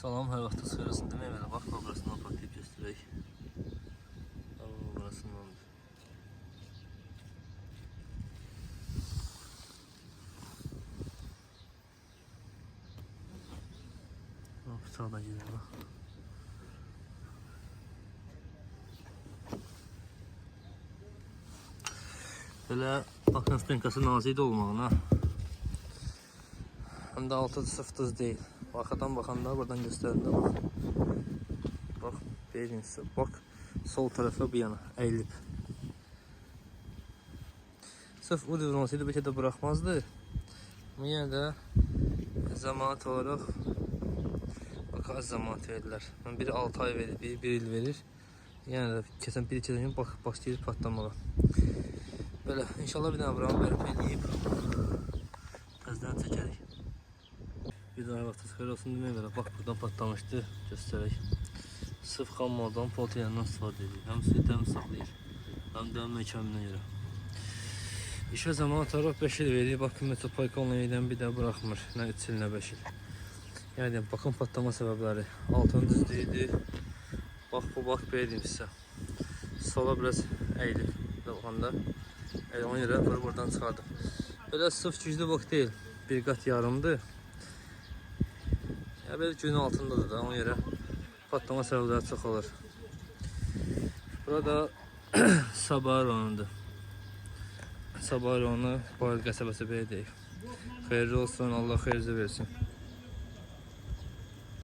Salam, hər vaxtınız xeyir olsun demək belə. Bax, burasından patlayıb göstərək. Burasındandır. Bıçaq da gedir, bax. Belə bakın spenkası nazik olmağına. Həm də altı sıf düz deyil. Arxadan baxanda, buradan göstərəndə bax. Bax, birincisi, bax, sol tərəfə bu yana əyilib. Sırf o düzün olsaydı bəlkə də buraxmazdı. Amma yenə də zəmanət olaraq bax, az zəmanət verirlər. Biri 6 ay verir, biri 1 il verir. Yenə də kəsən 1-2 gün başlayır patlamağa. Belə, inşallah bir dənə buranı bərpa eləyib. Təzdən çəkərik. Bir daha vaxtınız xeyir olsun demək belə. Bax, buradan patlamışdı, göstərək. Sırf xam maldan poltiyandan istifadə edir. Həm suyu təmiz saxlayır, həm də məkəminə görə. İşə zaman ataraq 5 il verir. Bakın, metropayka olan yerdən bir də buraxmır. Nə 3 il, nə 5 il. Yəni, baxın patlama səbəbləri. Altın düzlüyüdür. Bax, bu bax, verdim sizə. Sola biraz əyilib. Baxanda. Ona görə buradan çıxardım. Belə sırf güclü bak deyil. Bir qat yarımdır. Ya belə günün altındadır da, ona görə patlama səbəbləri çox olur. Burada Sabah rayonundur. Sabah rayonu Bayıl qəsəbəsi belə deyək. Xeyirli olsun, Allah xeyirli versin.